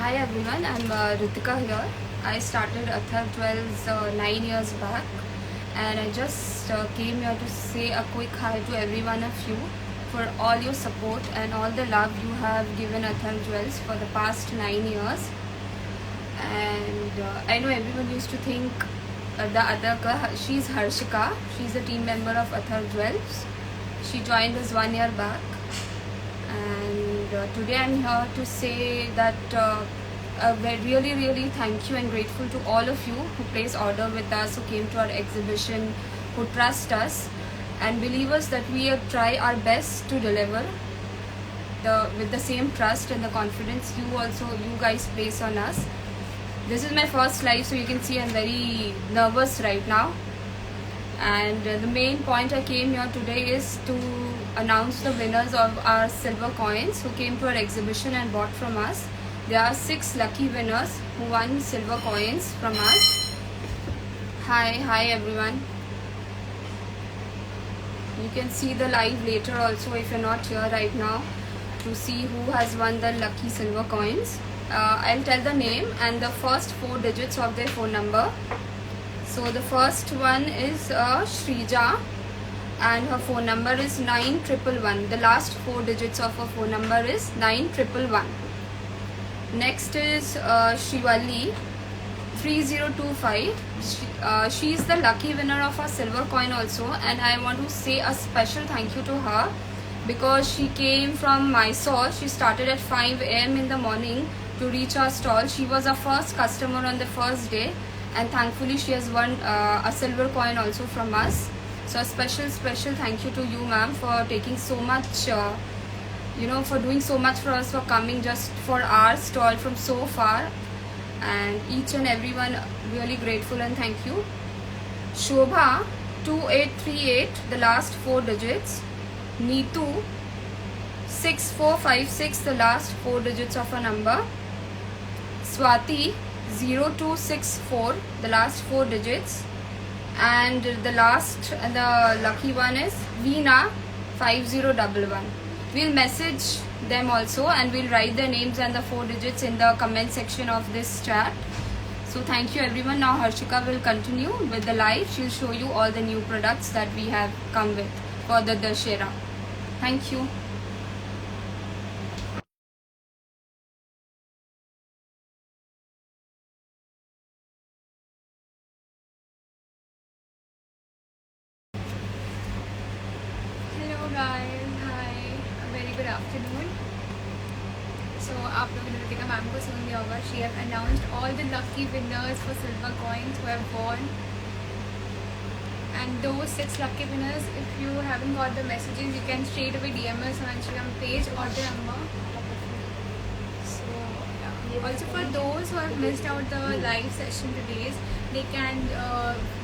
Hi everyone, I'm Ritika here. I started Athar Jewels 9 years back, and I just came here to say a quick hi to every one of you for all your support and all the love you have given Athar Jewels for the past 9 years. And I know everyone used to think the other girl, she's Harshika, she's a team member of Athar Jewels. She joined us 1 year back, and today I'm here to say that we're really thank you and grateful to all of you who placed order with us, who came to our exhibition, who trust us and believe us that we try our best to deliver with the same trust and the confidence you guys place on us. This is my first live, so you can see I'm very nervous right now. And the main point I came here today is to announce the winners of our silver coins who came to our exhibition and bought from us. There are 6 lucky winners who won silver coins from us. Hi everyone. You can see the live later also if you're not here right now to see who has won the lucky silver coins. I'll tell the name and the first 4 digits of their phone number. So the first one is Shrija, and her phone number is 9111. The last 4 digits of her phone number is 9111. Next is Shrivalli 3025. She is the lucky winner of our silver coin also, and I want to say a special thank you to her because she came from Mysore. She started at 5 a.m. in the morning to reach our stall. She was our first customer on the first day, and thankfully she has won a silver coin also from us. So a special thank you to you, ma'am, for taking so much for doing so much for us, for coming just for our stall from so far, and each and everyone really grateful and thank you. Shobha 2838, the last 4 digits. Neetu 6456, the last 4 digits of her number. Swati 0264, the last 4 digits, and the lucky one is Veena 5011. We'll message them also and we'll write their names and the 4 digits in the comment section of this chat. So thank you everyone. Now Harshika will continue with the live. She'll show you all the new products that we have come with for the Dussehra. Thank you. Hello guys, hi, a very good afternoon. So आप लोगों ने Ritika ma'am को सुन लिया होगा. She have announced all the lucky winners for silver coins who have won. And those 6 lucky winners, if you haven't got the messages, you can straight away DM us on Instagram page or the number. So yeah. Also for those who have missed out the live session today, they can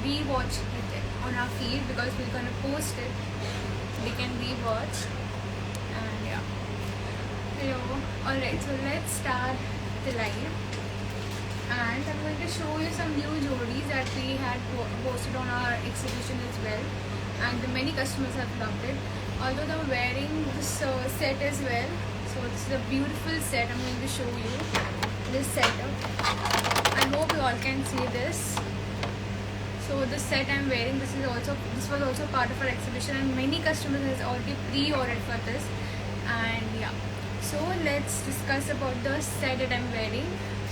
re-watch it on our feed because we're gonna post it. They can re-watch. And yeah. Hello. Alright, so let's start the live. And I'm going to show you some new jewelries that we had posted on our exhibition as well, and many customers have loved it. Although I'm wearing this set as well, so it's a beautiful set. I'm going to show you this setup. I hope you all can see this. So the set I'm wearing, this was also part of our exhibition, and many customers has already pre-ordered for this. And yeah, so let's discuss about the set that I'm wearing.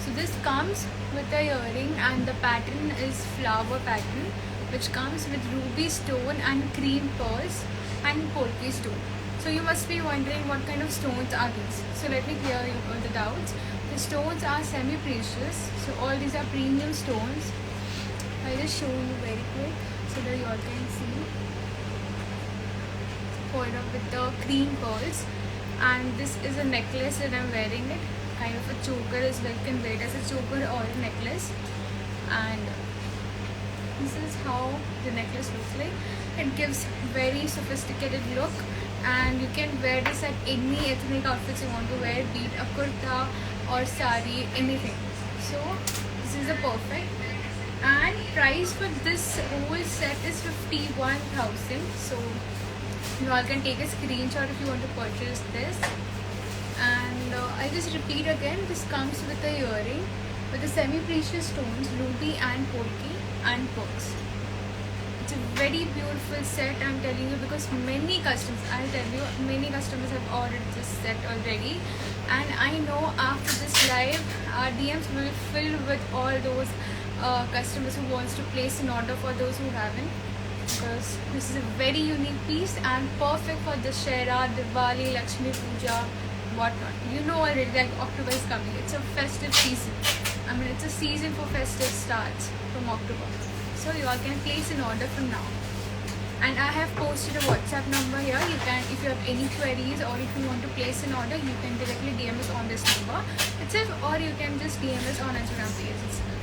So this comes with a earring, and the pattern is flower pattern, which comes with ruby stone and cream pearls and polka stone. So you must be wondering what kind of stones are these. So let me clear you all the doubts. The stones are semi-precious. So all these are premium stones. I'll just show you very quick so that you all can see. Followed up with the cream pearls, and this is a necklace that I'm wearing it. Kind of a choker as well, you can wear it as a choker or a necklace. And this is how the necklace looks like. It gives very sophisticated look, and you can wear this at any ethnic outfits you want to wear, be it a kurta or sari, anything. So this is a perfect. And price for this whole set is 51,000. So you all can take a screenshot if you want to purchase this. And And I'll just repeat again, this comes with a earring with the semi-precious stones, ruby and polki and perks. It's a very beautiful set, I'm telling you, because many customers have ordered this set already, and I know after this live our DMs will fill with all those customers who wants to place an order for those who haven't, because this is a very unique piece and perfect for Dussehra, Diwali, Lakshmi Puja, whatnot. You know already that October is coming. It's a festive season. I mean, it's a season for festive starts from October. So you all can place an order from now. And I have posted a WhatsApp number here. You can, if you have any queries or if you want to place an order, you can directly DM us on this number itself, or you can just DM us on Instagram page itself.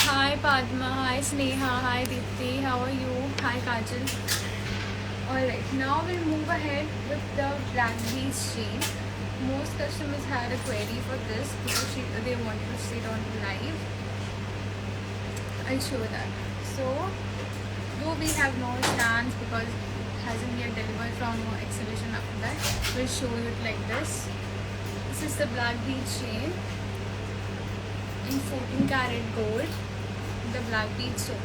Hi Padma, hi Sneha, hi Deepti, how are you? Hi Kajal. Alright, now we'll move ahead with the black beads chain. Most customers had a query for this because they wanted to see it on live. I'll show that. So, though we have no stands because it hasn't yet delivered from exhibition after that, we'll show you it like this. This is the black bead chain in 14 karat gold, the black bead stone.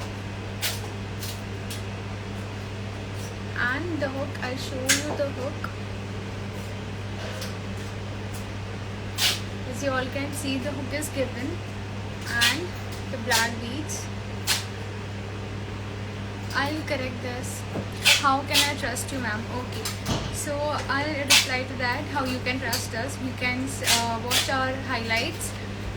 And the hook, I'll show you the hook. As you all can see, the hook is given and the black beads. I'll correct this. How can I trust you, ma'am? Okay. So I'll reply to that. How you can trust us? You can watch our highlights.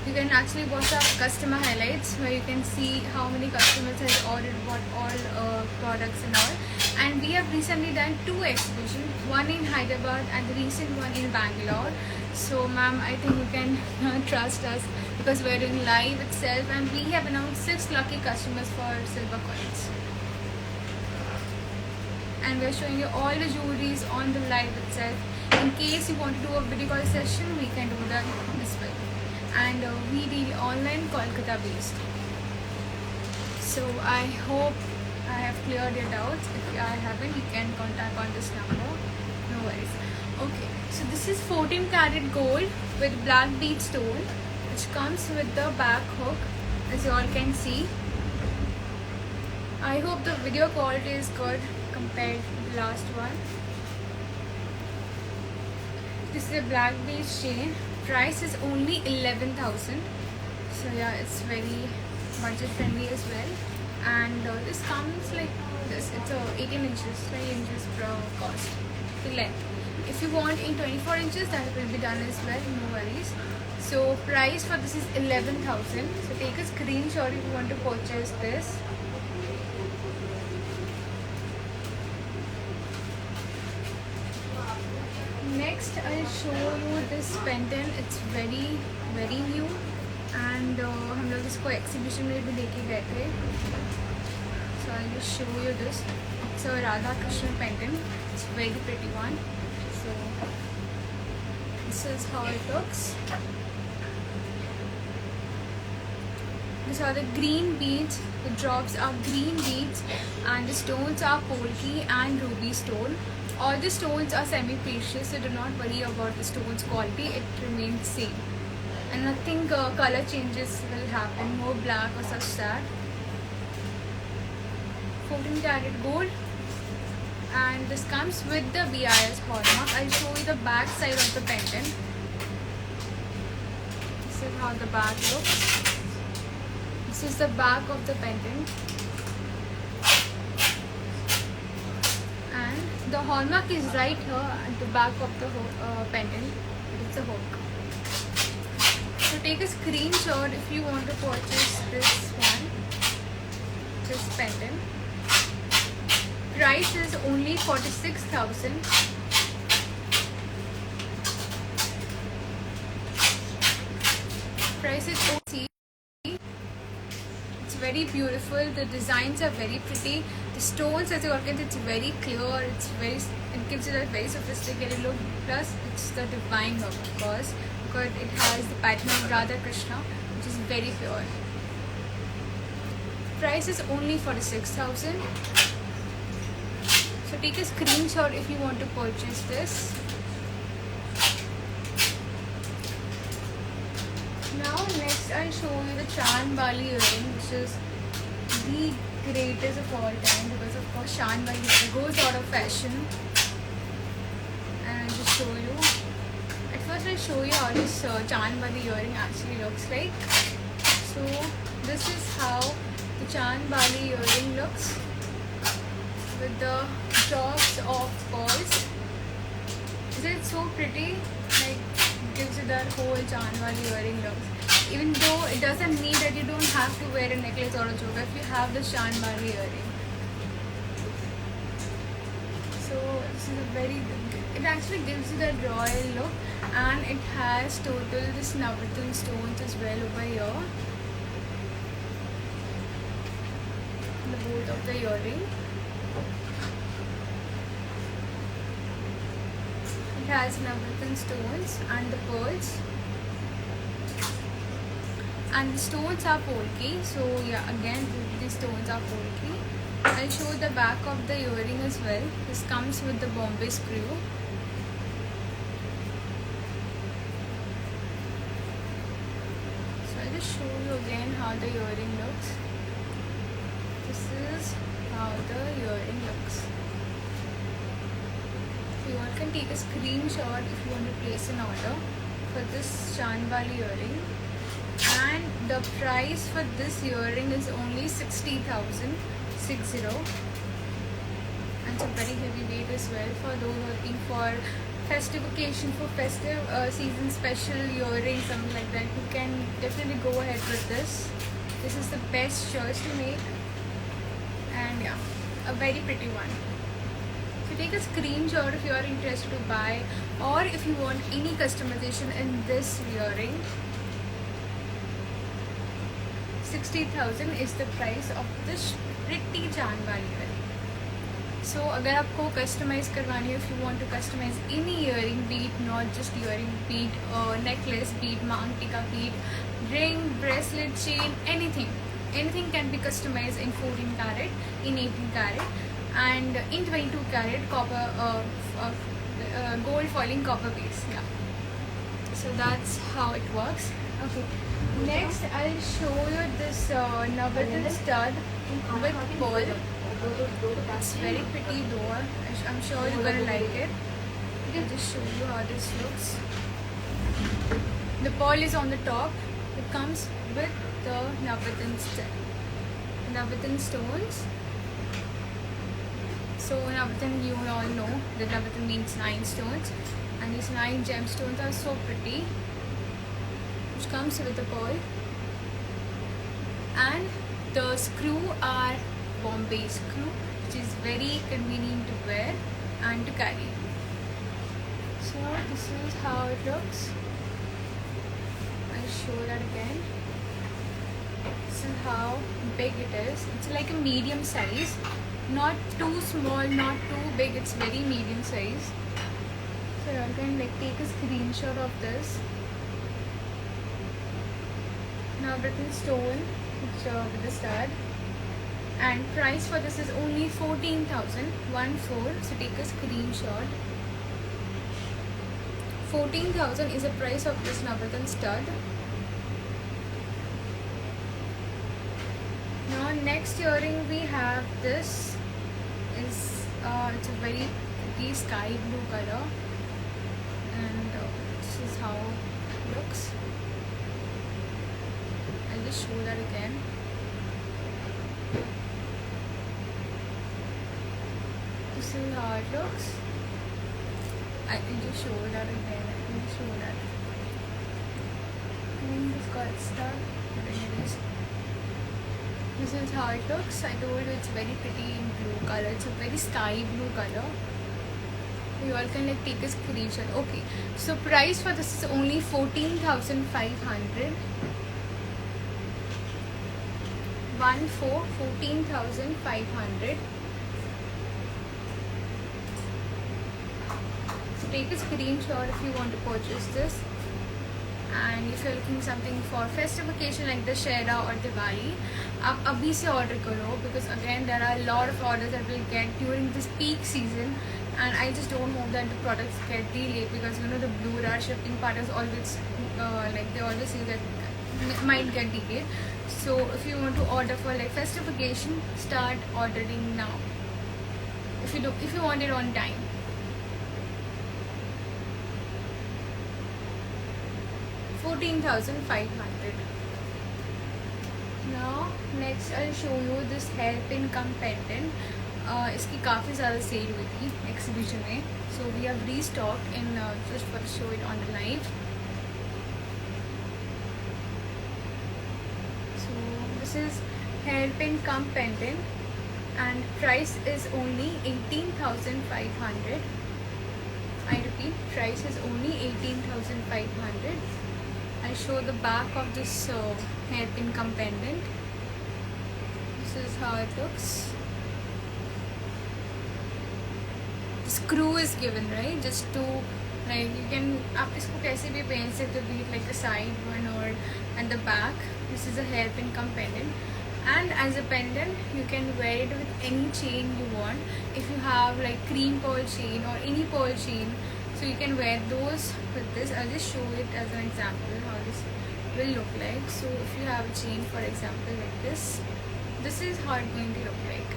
You can actually watch our customer highlights where you can see how many customers has ordered what all products and all. And we have recently done 2 exhibitions, one in Hyderabad and the recent one in Bangalore. So ma'am, I think you can trust us because we're doing live itself, and we have announced 6 lucky customers for silver coins. And we're showing you all the jewelries on the live itself. In case you want to do a video call session, we can do that as well. And we deal online, Kolkata based. So I hope I have cleared your doubts. If I haven't, you can contact on this number. No worries. Okay, so this is 14 karat gold with black bead stone, which comes with the back hook, as you all can see. I hope the video quality is good compared to the last one. This is a black bead chain. Price is only 11,000. So yeah, it's very budget friendly as well. And this comes like this. It's 18 inches, 20 inches per cost, the length. If you want in 24 inches, that will be done as well, no worries. So price for this is 11,000. So take a screenshot if you want to purchase this. Next, I'll show you this pendant. It's very new, and हम लोग इसको exhibition में भी लेके गए थे. So I'll just show you this. It's a Radha Krishna pendant. It's a very pretty one. So this is how it looks. These are the green beads. The drops are green beads, and the stones are polki and ruby stone. All the stones are semi-precious, so do not worry about the stones quality. It remains same, and nothing color changes will happen. No black or such that. 14 karat gold, and this comes with the BIS hallmark. I'll show you the back side of the pendant. This is how the back looks. This is the back of the pendant, and the hallmark is right here at the back of the pendant. It's a hook. So take a screenshot if you want to purchase this one, this pendant. Price is only 46,000. Price is OC. It's very beautiful. The designs are very pretty. The stones, as you all can see, it's very clear. It gives it a very sophisticated look. Plus, it's the divine look, of course, because it has the pattern of Radha Krishna, which is very pure. Price is only 46,000. So take a screenshot if you want to purchase this. Now next I'll show you the Chan Bali earring, which is the greatest of all time, because of course Chan Bali earring goes out of fashion. And I'll just show you. At first I'll show you how this Chan Bali earring actually looks like. So this is how the Chan Bali earring looks, with the drops of pearls. Is it so pretty? Like, gives you that whole Chan Bali earring looks. Even though it doesn't mean that you don't have to wear a necklace or a choker if you have the Chan Bali earring. So this is a very, it actually gives you that royal look, and it has total this Navaratna stones as well over here. The both of the earring. It has Navaratna stones and the pearls, and the stones are polki. So yeah, again the stones are polki. I'll show the back of the earring as well. This comes with the Bombay screw. So I'll just show you again how the earring looks. This is how the earring looks. You all can take a screenshot if you want to place an order for this Chan Bali earring, and the price for this earring is only 60,000, 60, and it's a very heavy weight as well. For those looking for festive occasion, for festive season special earring, something like that, you can definitely go ahead with this. This is the best choice to make, and yeah, a very pretty one. Take a screenshot if you are interested to buy, or if you want any customization in this earring. 60,000 is the price of this pretty Chan Bali earring. So अगर आपको customize करवानी है, if you want to customize any earring, be it not just earring, be it necklace, be it मांग टीका, be it ring, bracelet, chain, anything can be customized in 14 karat, in 18 karat, and in 22 karat copper gold foiling copper base. Yeah, so that's how it works. Okay, next I'll show you this Navaratna stud with pearl. It's very pretty though. I'm sure you're gonna like it. I'll just show you how this looks. The pearl is on the top. It comes with the Navaratna stud, Navaratna stones. So Navaratna, you all know that Navaratna means 9 stones, and these 9 gemstones are so pretty, which comes with the pearl, and the screw are Bombay screw, which is very convenient to wear and to carry. So this is how it looks. I'll show that again. This is how big it is. It's like a medium size. Not too small, not too big, it's very medium size. So you can like take a screenshot of this. Navaratna stone with the stud, and price for this is only 14,000, 14. So take a screenshot. 14,000 is the price of this Navaratna stud. Now next earring we have this. It's a very pretty sky blue color, and this is how it looks. I'll just show that again. This is how it looks. I can just show that again. I can show that. And it's got stuck. This is how it looks. I told you it's very pretty in blue color. It's a very sky blue color. You all can like take a screenshot. Okay, so price for this is only 14,500. 14,500. So take a screenshot if you want to purchase this. And if you're looking something for festive occasion like Dussehra or Diwali, आप अभी से order करो, because again there are a lot of orders that will get during this peak season, and I just don't hope that the products get delayed, because you know the Blue Rar shipping part is always like they always say that might get delayed. So if you want to order for like festive occasion, start ordering now. If you want it on time. $14,500. Now next I'll show you this hairpin cum pendant. इसकी काफ़ी ज़्यादा cell हुई थी exhibition में, so we have restocked in just for to show it on the live. So this is hairpin cum pendant and price is only 18,500. I repeat, price is only 18,500. I show the back of this hairpin cum pendant. This is how it looks. The screw is given, right? Just to like you can आप इसको कैसे भी पहन सकते हो, be it like the side one or and the back. This is a hairpin cum pendant, and as a pendant you can wear it with any chain you want. If you have like cream pearl chain or any pearl chain, so you can wear those with this. I'll just show it as an example how this will look like. So if you have a chain, for example, like this is how it's going to look like.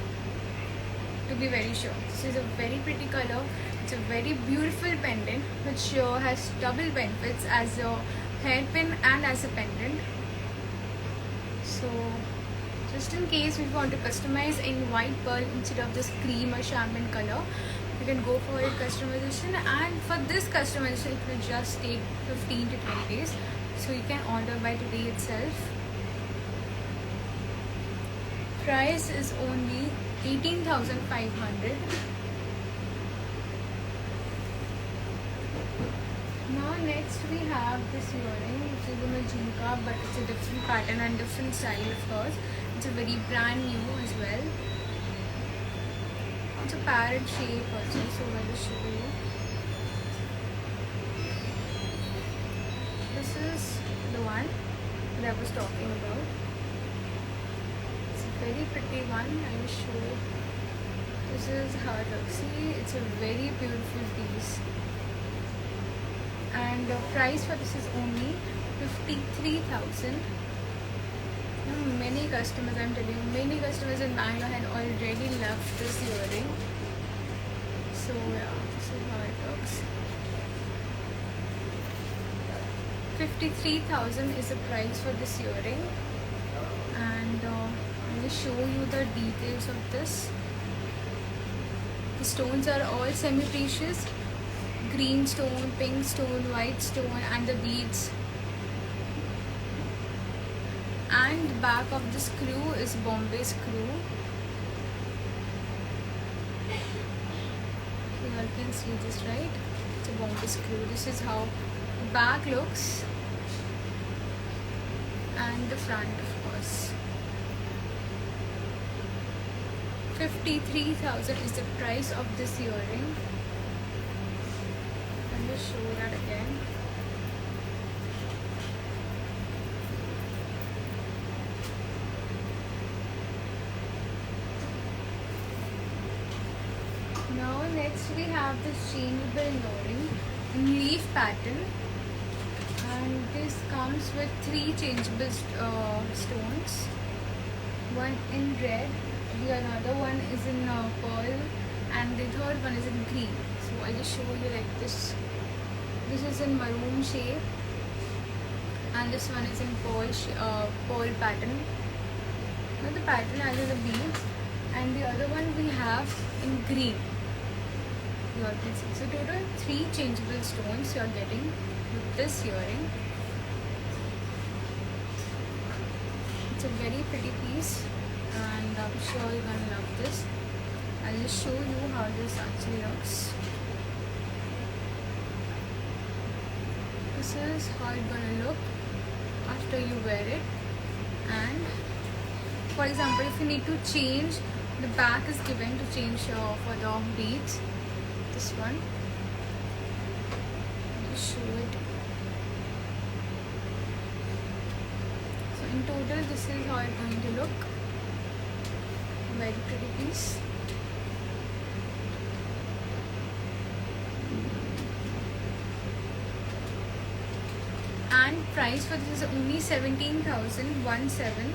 To be very sure, this is a very pretty color. It's a very beautiful pendant which has double benefits as a hairpin and as a pendant. So just in case we want to customize in white pearl instead of this cream or champagne color, you can go for a customization, and for this customization it will just take 15 to 20 days, so you can order by today itself. Price is only 18,500. Now next we have this earring, which is a Majinka, but it's a different pattern and different style of course. It's a very brand new as well. It's a parrot shape also, so I will show you. This is the one that I was talking about. It's a very pretty one. I will show you. This is how it looks. See, it's a very beautiful piece. And the price for this is only 53,000. Many customers, I'm telling you, many customers in Bangalore had already loved this earring. So yeah, this is how it looks. 53,000 is the price for this earring, and I will show you the details of this. The stones are all semi-precious. Green stone, pink stone, white stone, and the beads. And the back of the screw is Bombay screw. You all can see this, right? It's a Bombay screw. This is how the back looks, and the front, of course. 53,000 is the price of this earring. Show that again. Now next we have this changeable earring in leaf pattern, and this comes with 3 changeable stones. One in red, the another one is in pearl, and the third one is in green. So I'll just show you like this. This is in maroon shape, and this one is in pearl pattern. Not the pattern, as the beads, and the other one we have in green. You all can see. So total 3 changeable stones you are getting with this earring. It's a very pretty piece, and I'm sure you're gonna love this. I'll just show you how this actually looks. This is how it's gonna look after you wear it. And for example, if you need to change, the back is given to change for the beads. This one, I'll just show it. So in total, this is how it's going to look. Very pretty piece. And price for this is only 17,017.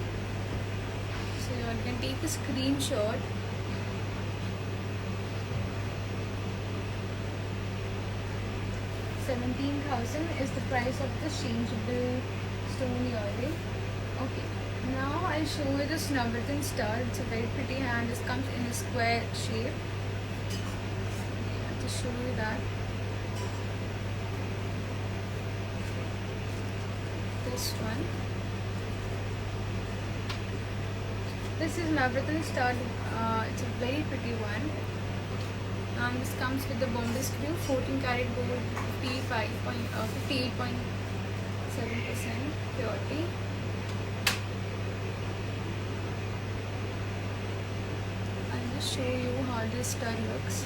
So you all can take a screenshot. $17,000 is the price of the changeable stone earring. Okay, now I'll show you this Navratna star. It's a very pretty hand. This comes in a square shape. Okay, I'll just show you that. This one. This is Navratna star. It's a very pretty one. This comes with the Bombay screw, 14 karat gold, 58.7% purity. I'll just show you how this stud looks.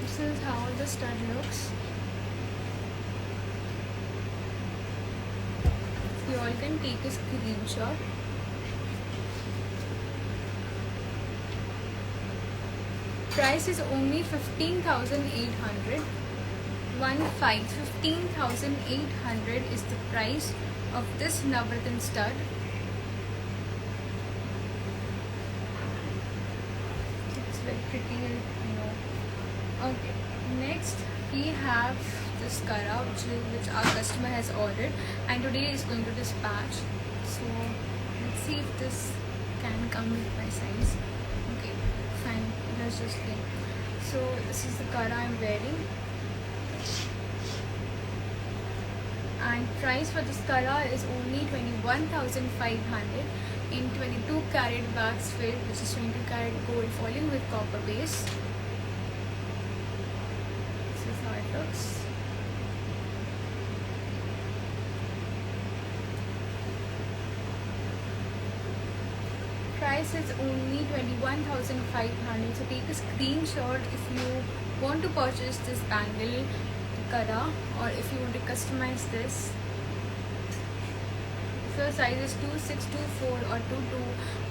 This is how the stud looks. You all can take a screenshot. Price is only 15,800. 15,800 is the price of this Navratna stud. It's very pretty, you know. Okay, next we have this Kara, which our customer has ordered, and today is going to dispatch. So let's see if this can come with my size. Okay, fine. Let's just see. So this is the Kara I'm wearing, and price for this Kara is only 21,500 in 22 karat wax filled, which is 22 karat gold foiling with copper base. This is how it looks. Price is only 21,500. So take a screenshot if you want to purchase this bangle Kara, or if you want to customize this. If your size is 2.6, 2.4 or 2.2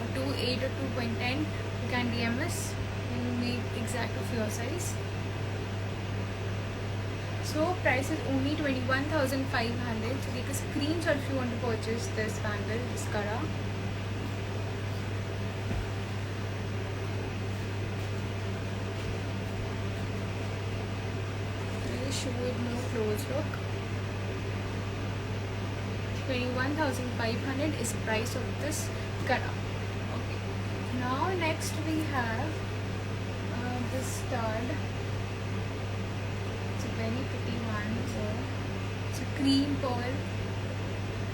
or 2.8 or 2.10, you can DM us. We will make exact of your size. So price is only 21,500. So take a screenshot if you want to purchase this bangle, this Kara. Show it more close look. 21,500 is the price of this Kara. Okay. Now next we have this stud. It's a very pretty one. So it's a cream pearl,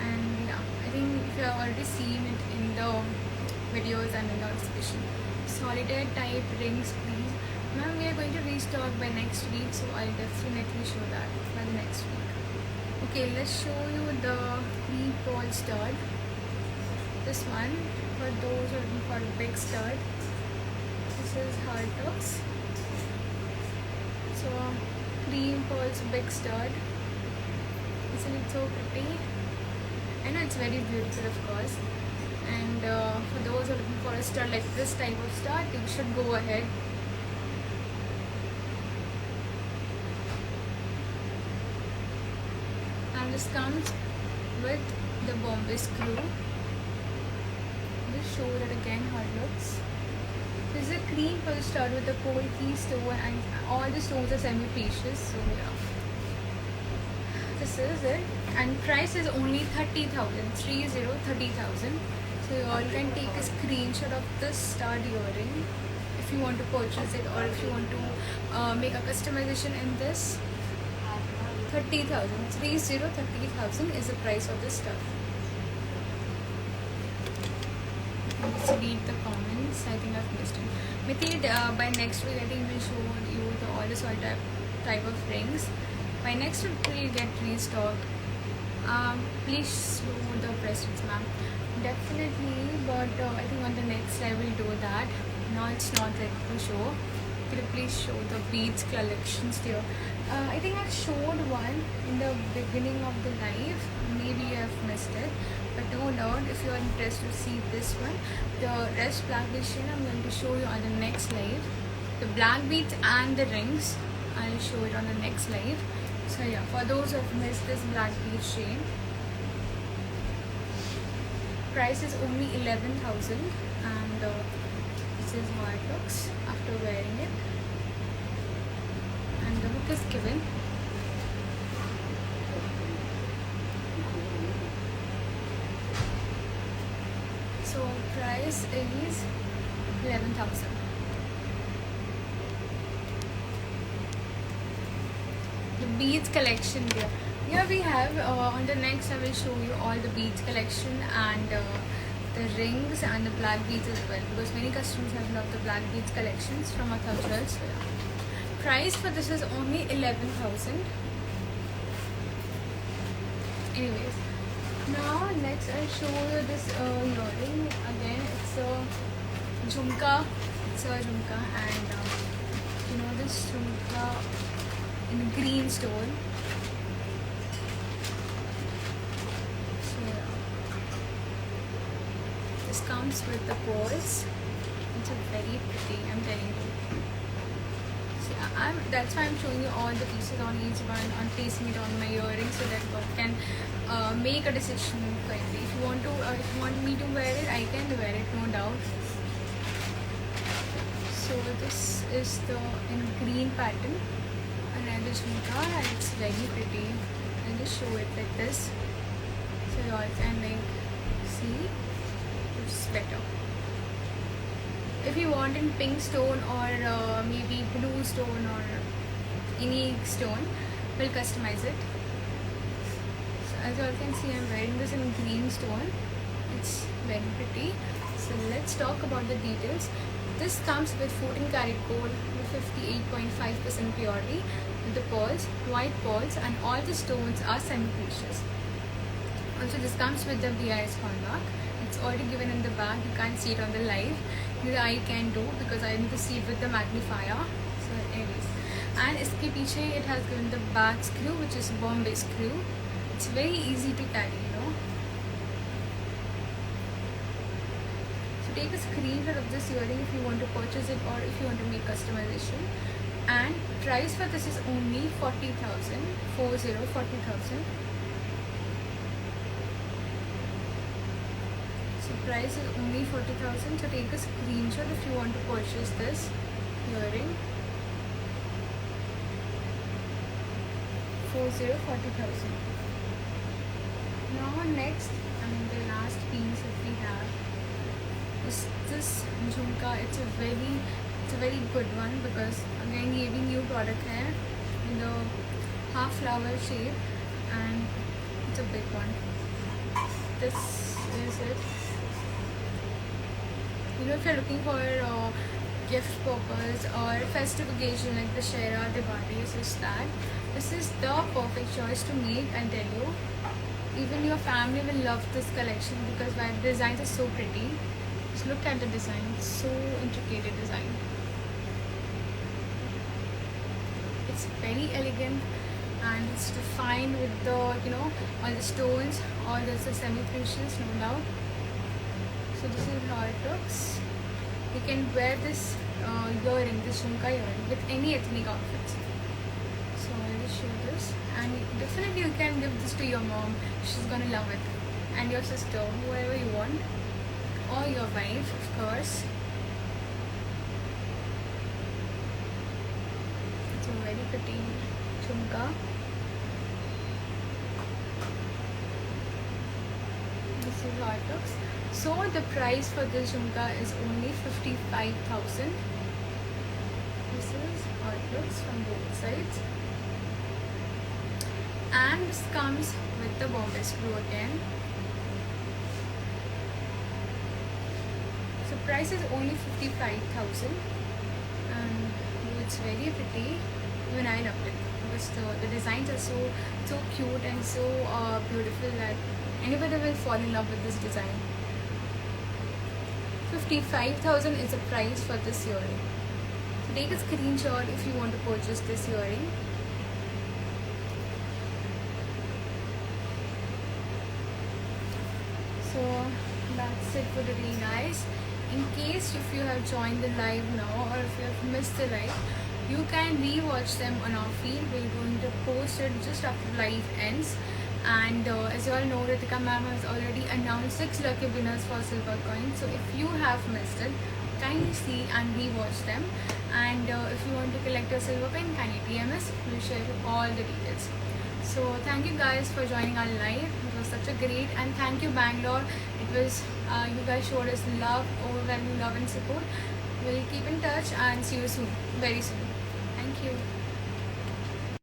and yeah, I think you have already seen it in the videos and in the exhibition. Solitaire type rings, please. Ma'am, we are going to restock by next week, so I'll definitely show that by the next week. Okay, let's show you the cream pearl stud. This one, for those who are looking for a big stud, this is how it looks. So, cream pearl's big stud. Isn't it so pretty? I know it's very beautiful, of course. And for those who are looking for a stud like this type of stud, you should go ahead. And this comes with the Bombay screw. Just show it again how it looks. This is a cream pearl stud with a cold key stone, and all the stones are semi-precious. So yeah, this is it. And price is only 30,000. 30,000. So you all can take a screenshot of this stud earring if you want to purchase it, or if you want to make a customization in this. 30,000. 30,000 is the price of this stuff. Let's read the comments. I think I've missed it. Mithi, by next week I think we'll show you all the sort type of rings. By next week we'll get restocked. Please show the bracelets, ma'am. Definitely, but I think on the next live we'll do that. Now it's not ready to show. Could you please show the beads collections here? I think I showed one in the beginning of the live. Maybe you have missed it, but no doubt if you are interested to see this one, the rest black beads I'm going to show you on the next live. The black beads and the rings, I'll show it on the next live. So yeah, for those who have missed this black bead chain, price is only 11,000, and this is how it looks after wearing it, and the hook is given. So price is 11,000. The beads collection here. Here we have on the next I will show you all the beads collection and the rings and the black beads as well, because many customers have loved the black beads collections from our Jewels. So yeah. Price for this is only 11,000. Anyways, now next I'll show you this earring. Again, it's a jhumka. It's a jhumka, and you know this jhumka in green stone. So yeah. This comes with the pearls. It's a very pretty, I'm telling you. So that's why I'm showing you all the pieces on each one, on placing it on my earring, so that one can make a decision quickly. If you want me to wear it, I can wear it, no doubt. So this is the in green pattern, another jhumka, and it's very pretty. I'll just show it like this, so you all can like see it's better. If you want in pink stone or maybe blue stone or any stone, we'll customize it. So as you all can see, I'm wearing this in green stone. It's very pretty. So let's talk about the details. This comes with 14 karat gold with 58.5% purity with the pearls, white pearls, and all the stones are semi-precious. Also, this comes with the BIS hallmark. It's already given in the back. You can't see it on the live. Neither I can do because I need to see it with the magnifier. So anyways, and iske piche it has given the back screw, which is Bombay screw. It's very easy to carry, you know. So take a screenshot of this earring if you want to purchase it or if you want to make customization. And price for this is only 40,000. 40,000. Price is only 40,000. So take a screenshot if you want to purchase this earring. 40,000. Now next, the last piece that we have is this jhumka. It's a very good one because again ये भी new product है in the half flower shape and it's a big one. This is it. You know, if you're looking for gift purpose or festive occasion like the Shera, Diwali, this is the perfect choice to make. I'll tell you, even your family will love this collection because the designs are so pretty. Just look at the design, it's so intricate design. It's very elegant and it's defined with the, you know, all the stones, all this is semi-precious, no doubt. So this is how it looks. You can wear this earring, this jhumka earring with any ethnic outfits. So I'll just show this, and definitely you can give this to your mom. She's gonna love it, and your sister, whoever you want, or your wife, of course. It's a very pretty jhumka. This is how it looks. So the price for this jhumka is only 55,000. This is how it looks from both sides. And this comes with the Bombay screw again. So price is only 55,000, and it's very pretty. Even I love it because the designs are so cute and so beautiful that anybody will fall in love with this design. 55,000 is the price for this earring. So take a screenshot if you want to purchase this earring. So that's it for today, guys. In case if you have joined the live now or if you have missed the live, you can re-watch them on our feed. We're going to post it just after live ends. And as you all know, Ritika ma'am has already announced 6 lucky winners for silver coins. So if you have missed it, kindly see and re-watch them. And if you want to collect your silver coin, kindly DM us. We'll share all the details. So thank you guys for joining our live. It was such a great, and thank you Bangalore. It was you guys showed us love, overwhelming love and support. We'll keep in touch and see you soon, very soon.